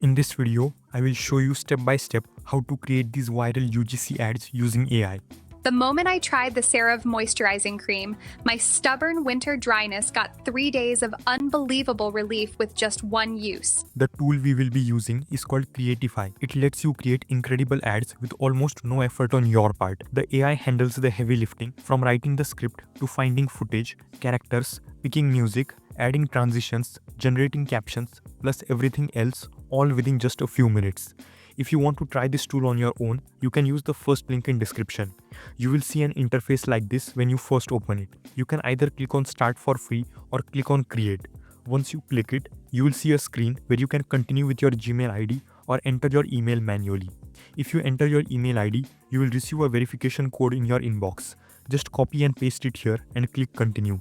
In this video, I will show you step by step how to create these viral UGC ads using AI. The moment I tried the CeraVe moisturizing cream, my stubborn winter dryness got 3 days of unbelievable relief with just one use. The tool we will be using is called Creatify. It lets you create incredible ads with almost no effort on your part. The AI handles the heavy lifting, from writing the script to finding footage, characters, picking music, adding transitions, generating captions, plus everything else, all within just a few minutes. If you want to try this tool on your own, you can use the first link in description. You will see an interface like this when you first open it. You can either click on Start for free or click on Create. Once you click it, you will see a screen where you can continue with your Gmail ID or enter your email manually. If you enter your email ID, you will receive a verification code in your inbox. Just copy and paste it here and click Continue.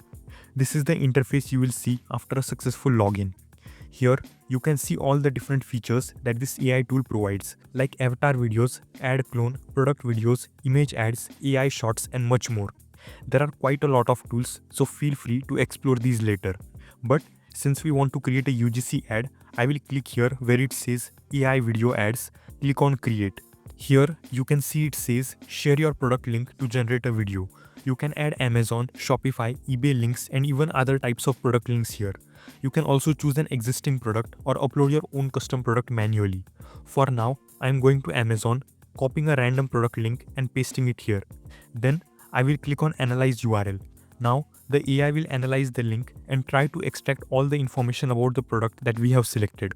This is the interface you will see after a successful login. Here, you can see all the different features that this AI tool provides, like avatar videos, ad clone, product videos, image ads, AI shots, and much more. There are quite a lot of tools, so feel free to explore these later. But since we want to create a UGC ad, I will click here where it says AI video ads, click on Create. Here, you can see it says share your product link to generate a video. You can add Amazon, Shopify, eBay links, and even other types of product links here. You can also choose an existing product or upload your own custom product manually. For now, I am going to Amazon, copying a random product link and pasting it here. Then I will click on Analyze URL. Now the AI will analyze the link and try to extract all the information about the product that we have selected.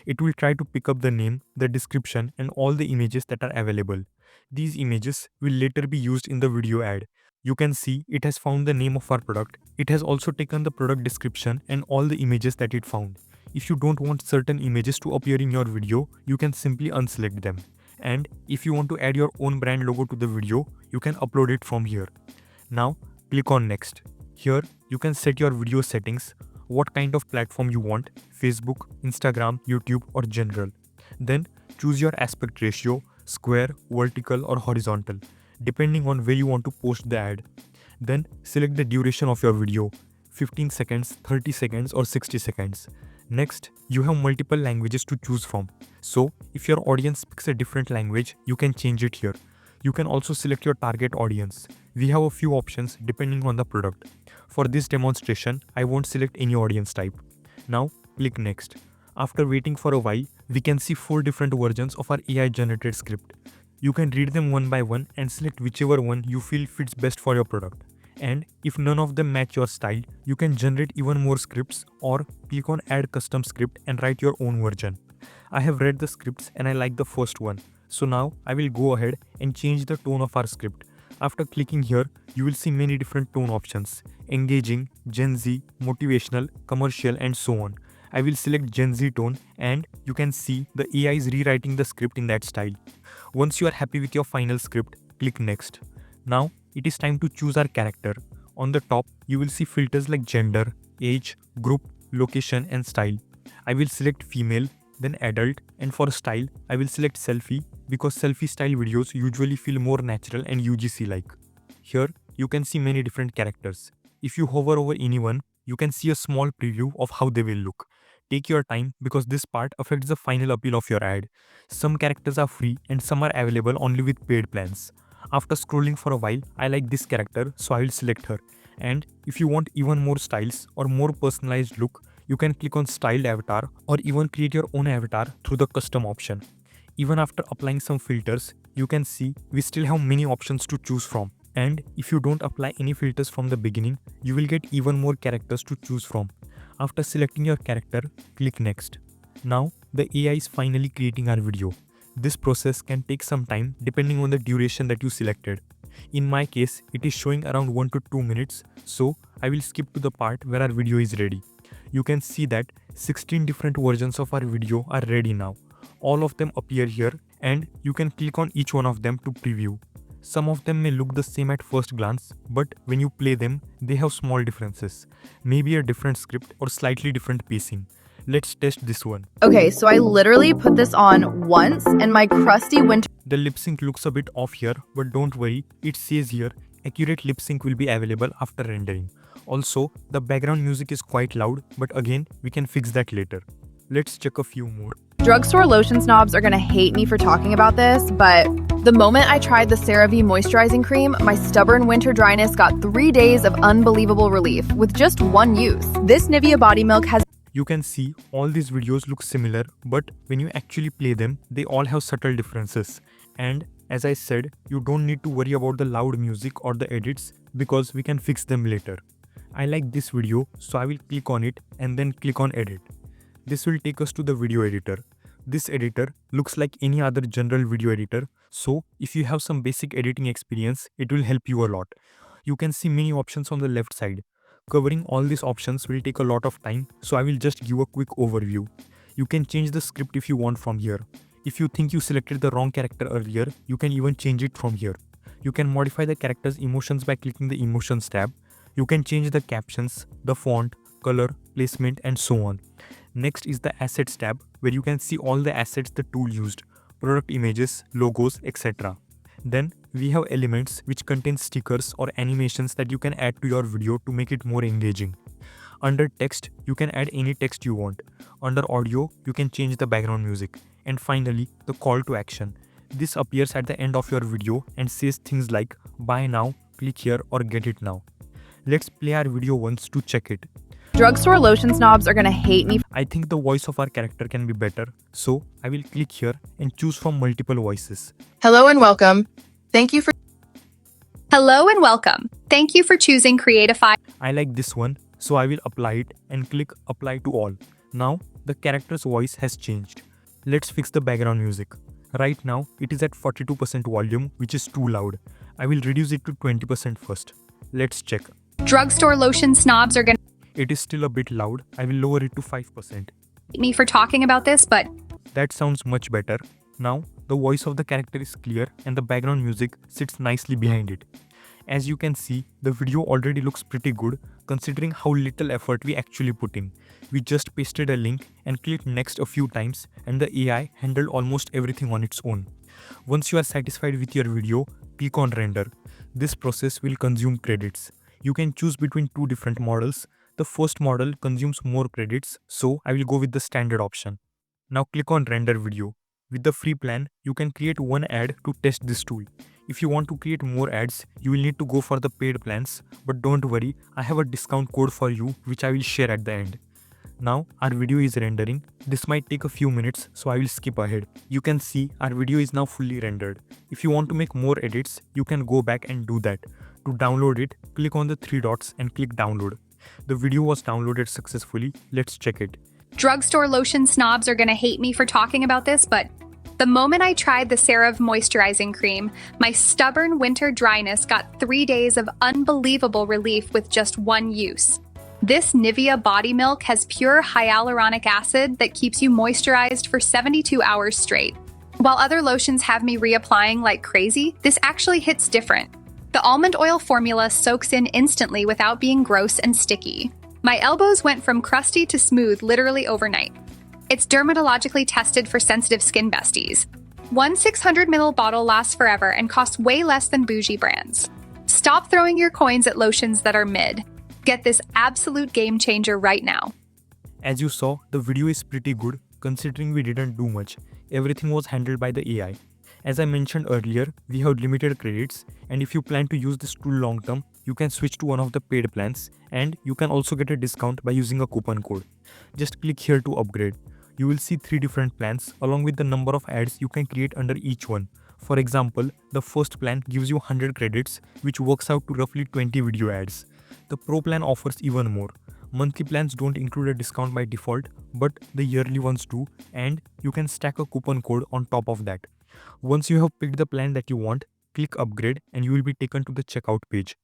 It will try to pick up the name, the description, and all the images that are available. These images will later be used in the video ad. You can see it has found the name of our product. It has also taken the product description and all the images that it found. If you don't want certain images to appear in your video, you can simply unselect them. And if you want to add your own brand logo to the video, you can upload it from here. Now, click on Next. Here, you can set your video settings, what kind of platform you want, Facebook, Instagram, YouTube, or general. Then, choose your aspect ratio, square, vertical, or horizontal, depending on where you want to post the ad. Then select the duration of your video, 15 seconds, 30 seconds, or 60 seconds. Next, you have multiple languages to choose from. So if your audience speaks a different language, you can change it here. You can also select your target audience. We have a few options depending on the product. For this demonstration, I won't select any audience type. Now click Next. After waiting for a while, we can see 4 different versions of our AI generated script. You can read them one by one and select whichever one you feel fits best for your product. And if none of them match your style, you can generate even more scripts or click on Add Custom Script and write your own version. I have read the scripts and I like the first one. So now I will go ahead and change the tone of our script. After clicking here, you will see many different tone options: engaging, Gen Z, motivational, commercial, and so on. I will select Gen Z tone and you can see the AI is rewriting the script in that style. Once you are happy with your final script, click Next. Now it is time to choose our character. On the top, you will see filters like gender, age, group, location, and style. I will select female, then adult, and for style, I will select selfie because selfie style videos usually feel more natural and UGC like. Here, you can see many different characters. If you hover over anyone, you can see a small preview of how they will look. Take your time because this part affects the final appeal of your ad. Some characters are free and some are available only with paid plans. After scrolling for a while, I like this character, so I will select her. And if you want even more styles or more personalized look, you can click on Styled Avatar or even create your own avatar through the custom option. Even after applying some filters, you can see we still have many options to choose from. And if you don't apply any filters from the beginning, you will get even more characters to choose from. After selecting your character, click Next. Now, the AI is finally creating our video. This process can take some time depending on the duration that you selected. In my case, it is showing around 1 to 2 minutes, so I will skip to the part where our video is ready. You can see that 16 different versions of our video are ready now. All of them appear here and you can click on each one of them to preview. Some of them may look the same at first glance, but when you play them, they have small differences. Maybe a different script or slightly different pacing. Let's test this one. Okay, so I literally put this on once and my crusty winter... The lip sync looks a bit off here, but don't worry, it says here, accurate lip sync will be available after rendering. Also, the background music is quite loud, but again, we can fix that later. Let's check a few more. Drugstore lotion snobs are gonna hate me for talking about this, but the moment I tried the CeraVe moisturizing cream, my stubborn winter dryness got 3 days of unbelievable relief with just one use. This Nivea body milk has You can see all these videos look similar, but when you actually play them, they all have subtle differences. And as I said, you don't need to worry about the loud music or the edits because we can fix them later. I like this video, so I will click on it and then click on edit. This will take us to the video editor. This editor looks like any other general video editor, so if you have some basic editing experience, it will help you a lot. You can see many options on the left side. Covering all these options will take a lot of time, so I will just give a quick overview. You can change the script if you want from here. If you think you selected the wrong character earlier, you can even change it from here. You can modify the character's emotions by clicking the Emotions tab. You can change the captions, the font, color, placement, and so on. Next is the Assets tab, where you can see all the assets the tool used, product images, logos, etc. Then we have Elements, which contain stickers or animations that you can add to your video to make it more engaging. Under Text, you can add any text you want. Under Audio, you can change the background music. And finally, the Call to Action. This appears at the end of your video and says things like buy now, click here, or get it now. Let's play our video once to check it. drugstore lotion snobs are gonna hate me. I think the voice of our character can be better, so I will click here and choose from multiple voices. Hello and welcome. Thank you for Hello and welcome. Thank you for choosing Creatify. I like this one, so I will apply it and click apply to all. Now the character's voice has changed. Let's fix the background music. Right now it is at 42% volume, which is too loud. I will reduce it to 20% first. Let's check. Drugstore lotion snobs are gonna It is still a bit loud. I will lower it to 5%. hate me for talking about this, but That sounds much better. Now the voice of the character is clear and the background music sits nicely behind it. As you can see, the video already looks pretty good considering how little effort we actually put in. We just pasted a link and clicked next a few times and the AI handled almost everything on its own. Once you are satisfied with your video, click on render. This process will consume credits. You can choose between two different models. The first model consumes more credits, so I will go with the standard option. Now click on render video. With the free plan, you can create one ad to test this tool. If you want to create more ads, you will need to go for the paid plans, but don't worry, I have a discount code for you which I will share at the end. Now our video is rendering. This might take a few minutes, so I will skip ahead. You can see our video is now fully rendered. If you want to make more edits, you can go back and do that. To download it, click on the three dots and click download. The video was downloaded successfully. Let's check it. drugstore lotion snobs are gonna hate me for talking about this, but the moment I tried the CeraVe moisturizing cream, my stubborn winter dryness got 3 days of unbelievable relief with just one use. This Nivea body milk has pure hyaluronic acid that keeps you moisturized for 72 hours straight. While other lotions have me reapplying like crazy, this actually hits different. The almond oil formula soaks in instantly without being gross and sticky. My elbows went from crusty to smooth literally overnight. It's dermatologically tested for sensitive skin besties. One 600ml bottle lasts forever and costs way less than bougie brands. Stop throwing your coins at lotions that are mid. Get this absolute game changer right now. As you saw, the video is pretty good considering we didn't do much. Everything was handled by the AI. As I mentioned earlier, we have limited credits, and if you plan to use this tool long term, you can switch to one of the paid plans, and you can also get a discount by using a coupon code. Just click here to upgrade. You will see 3 different plans along with the number of ads you can create under each one. For example, the first plan gives you 100 credits, which works out to roughly 20 video ads. The Pro plan offers even more. Monthly plans don't include a discount by default, but the yearly ones do, and you can stack a coupon code on top of that. Once you have picked the plan that you want, click upgrade and you will be taken to the checkout page.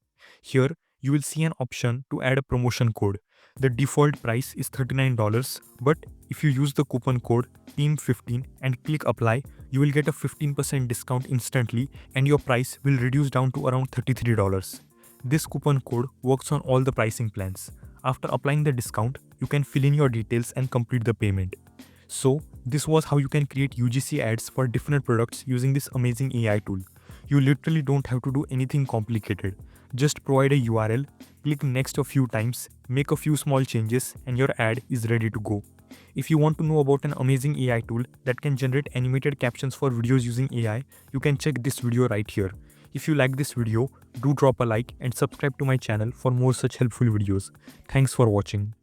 Here, you will see an option to add a promotion code. The default price is $39, but if you use the coupon code TEAM15 and click apply, you will get a 15% discount instantly and your price will reduce down to around $33. This coupon code works on all the pricing plans. After applying the discount, you can fill in your details and complete the payment. So, this was how you can create UGC ads for different products using this amazing AI tool. You literally don't have to do anything complicated. Just provide a URL, click next a few times, Make a few small changes and your ad is ready to go. If you want to know about an amazing AI tool that can generate animated captions for videos using AI, you can check this video right here. If you like this video, do drop a like and subscribe to my channel for more such helpful videos. Thanks for watching.